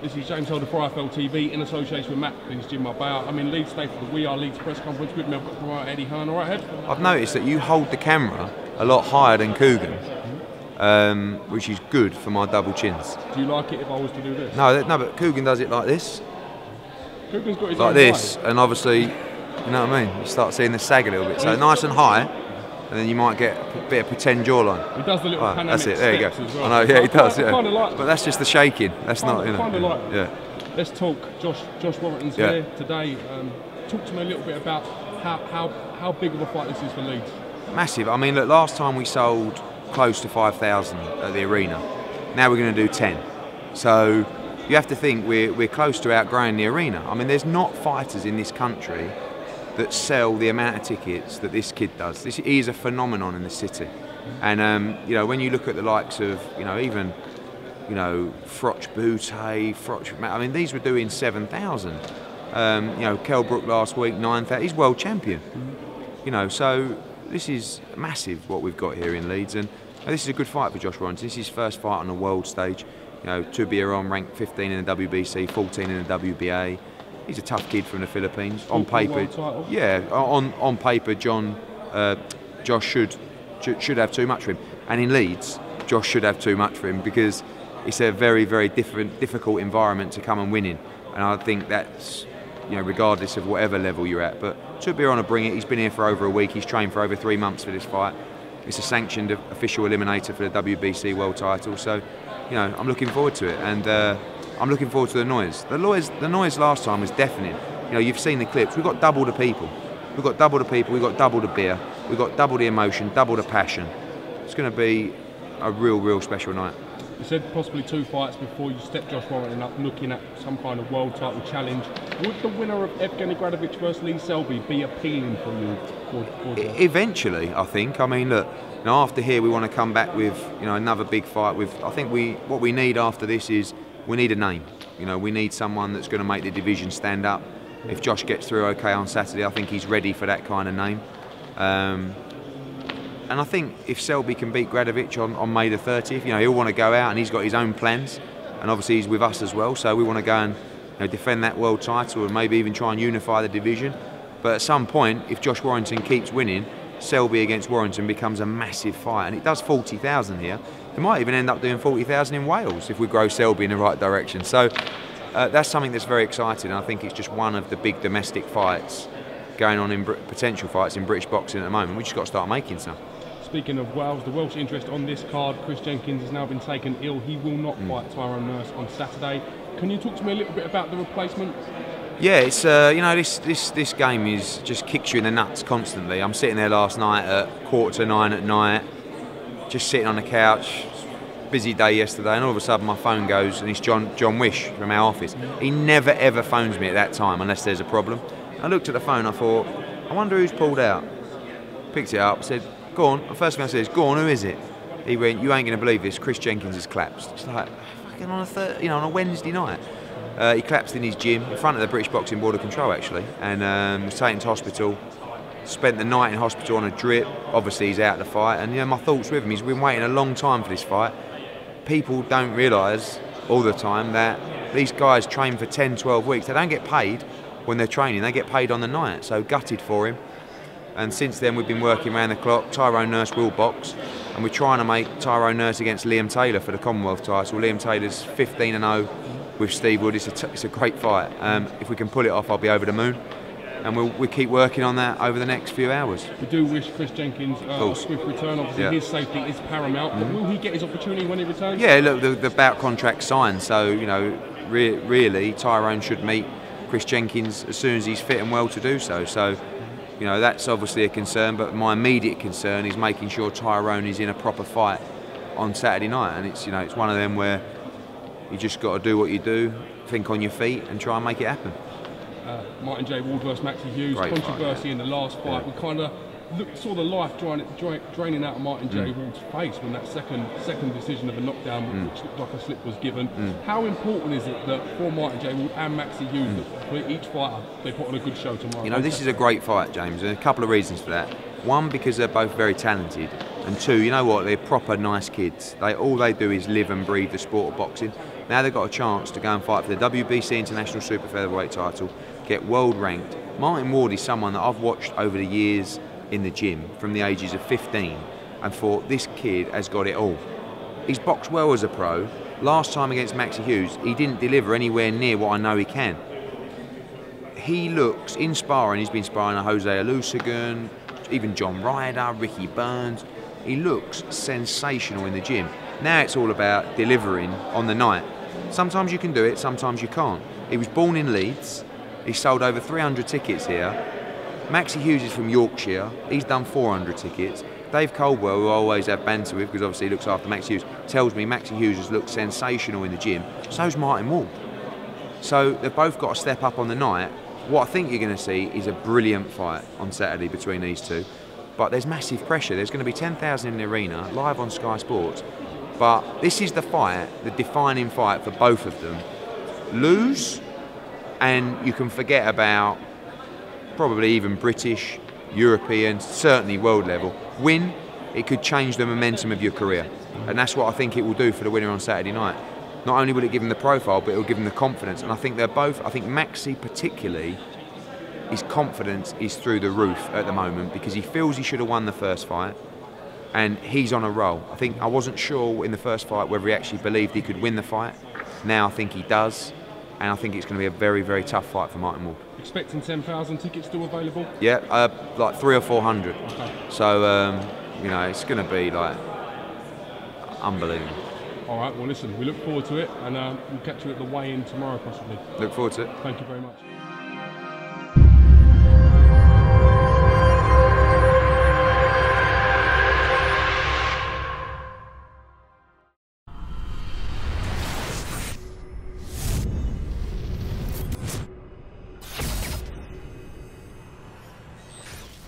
This is James Holder for IFL TV in association with Matt. Please, Jim, my buyout. I'm in Leeds today for the We Are Leeds press conference. With me, I've got promoter Eddie Hearn. All right, Ed? I've noticed that you hold the camera a lot higher than Coogan, which is good for my double chins. Do you like it if I was to do this? No, but Coogan does it like this. Coogan's got his like own this, way. and obviously, you know what I mean? You start seeing the sag a little bit. So nice and high, and then you might get a bit of pretend jawline. He does the little panoramic that's it, there you go. steps as well. I know, yeah, he does, yeah. Like but that's just the shaking. That's not, you know. Kind of like. Yeah. Let's talk. Josh Warrington's here today. Talk to me a little bit about how big of a fight this is for Leeds. Massive. I mean, look, last time we sold close to 5,000 at the arena. Now we're going to do 10. So you have to think we're close to outgrowing the arena. I mean, there's not fighters in this country that sell the amount of tickets that this kid does. He is a phenomenon in the city. And you know, when you look at the likes of, you know, even, you know, Froch Boutte, I mean, these were doing 7,000. You know, Kell Brook last week, 9,000. He's world champion. You know, so this is massive what we've got here in Leeds, and this is a good fight for Josh Warrington. This is his first fight on the world stage. You know, to be around ranked 15 in the WBC, 14 in the WBA. He's a tough kid from the Philippines. On paper, yeah, on paper, Josh should have too much for him. And in Leeds, Josh should have too much for him because it's a very, very difficult environment to come and win in. And I think that's, you know, regardless of whatever level you're at. But to be on to bring it, he's been here for over a week. He's trained for over 3 months for this fight. It's a sanctioned official eliminator for the WBC world title. So, you know, I'm looking forward to it. And I'm looking forward to the noise. The noise last time was deafening. You know, you've seen the clips. We've got double the people. We've got double the people. We've got double the beer. We've got double the emotion, double the passion. It's going to be a real special night. You said possibly 2 fights before you step Josh Warrington up, looking at some kind of world title challenge. Would the winner of Evgeny Gradovic versus Lee Selby be appealing for you? Eventually, I think. I mean, look. You know, after here, we want to come back with, you know, another big fight. I think what we need after this is we need a name. You know, we need someone that's going to make the division stand up. If Josh gets through okay on Saturday, I think he's ready for that kind of name. And I think if Selby can beat Gradovic on May the 30th, you know, he'll want to go out and he's got his own plans. And obviously he's with us as well, so we want to go and, you know, defend that world title and maybe even try and unify the division. But at some point, if Josh Warrington keeps winning, Selby against Warrington becomes a massive fight, and it does 40,000 here. It might even end up doing 40,000 in Wales if we grow Selby in the right direction. So that's something that's very exciting. I think it's just one of the big domestic fights going on in potential fights in British boxing at the moment. We just got to start making some. Speaking of Wales, the Welsh interest on this card, Chris Jenkins has now been taken ill. He will not fight Tyrone Nurse on Saturday. Can you talk to me a little bit about the replacement? Yeah, it's you know, this game just kicks you in the nuts constantly. I'm sitting there last night at 8:45 at night, just sitting on the couch. Busy day yesterday, and all of a sudden my phone goes, and it's John Wish from our office. He never ever phones me at that time unless there's a problem. I looked at the phone, I thought, I wonder who's pulled out. Picked it up, said, "Go on." The first thing I said is, "Go on, who is it?" He went, "You ain't going to believe this. Chris Jenkins has collapsed." It's like, fucking on a Wednesday night. He collapsed in his gym in front of the British Boxing Board of Control, actually, and was taken to hospital. Spent the night in hospital on a drip. Obviously, he's out of the fight, and you know, my thoughts with him. He's been waiting a long time for this fight. People don't realise all the time that these guys train for 10, 12 weeks. They don't get paid when they're training. They get paid on the night. So gutted for him. And since then, we've been working around the clock. Tyrone Nurse will box, and we're trying to make Tyrone Nurse against Liam Taylor for the Commonwealth title. Liam Taylor's 15-0. With Steve Wood. It's a great fight. If we can pull it off, I'll be over the moon, and we'll keep working on that over the next few hours. We do wish Chris Jenkins a swift return. Obviously, his safety is paramount. But will he get his opportunity when he returns? Yeah, look, the bout contract's signed, so you know, really, Tyrone should meet Chris Jenkins as soon as he's fit and well to do so. So, you know, that's obviously a concern. But my immediate concern is making sure Tyrone is in a proper fight on Saturday night, and it's, you know, it's one of them where you just got to do what you do, think on your feet, and try and make it happen. Martin J. Ward versus MAXI Hughes. Great controversy fight, in the last fight. We kind of saw the life draining out of Martin J. Ward's face when that second decision of a knockdown, which looked like a slip, was given. How important is it that for Martin J. Ward and Maxi Hughes, that for each fighter, they put on a good show tomorrow? You know, this is a great fight, James, and a couple of reasons for that. One, because they're both very talented, and two, you know what, they're proper nice kids. All they do is live and breathe the sport of boxing. Now they've got a chance to go and fight for the WBC International Super Featherweight title, get world ranked. Martin Ward is someone that I've watched over the years in the gym from the ages of 15 and thought, this kid has got it all. He's boxed well as a pro. Last time against Maxi Hughes, he didn't deliver anywhere near what I know he can. He looks, in sparring, he's been sparring a Jose Alusagan, even John Ryder, Ricky Burns. He looks sensational in the gym. Now it's all about delivering on the night. Sometimes you can do it, sometimes you can't. He was born in Leeds. He sold over 300 tickets here. Maxi Hughes is from Yorkshire. He's done 400 tickets. Dave Coldwell, who I always have banter with because obviously he looks after Maxi Hughes, tells me Maxi Hughes has looked sensational in the gym. So's Martin Ward. So they've both got to step up on the night. What I think you're going to see is a brilliant fight on Saturday between these two. But there's massive pressure. There's going to be 10,000 in the arena, live on Sky Sports. But this is the fight, the defining fight for both of them. Lose, and you can forget about probably even British, European, certainly world level. Win, it could change the momentum of your career. And that's what I think it will do for the winner on Saturday night. Not only will it give him the profile, but it will give him the confidence. And I think they're both, I think Maxi particularly, his confidence is through the roof at the moment because he feels he should have won the first fight and he's on a roll. I wasn't sure in the first fight whether he actually believed he could win the fight. Now I think he does. And I think it's going to be a very, very tough fight for Martin Ward. Expecting 10,000 tickets still available? Yeah, like 300 or 400. Okay. So, you know, it's going to be like unbelievable. All right, well, listen, we look forward to it, and we'll catch you at the weigh-in tomorrow, possibly. Look forward to it. Thank you very much.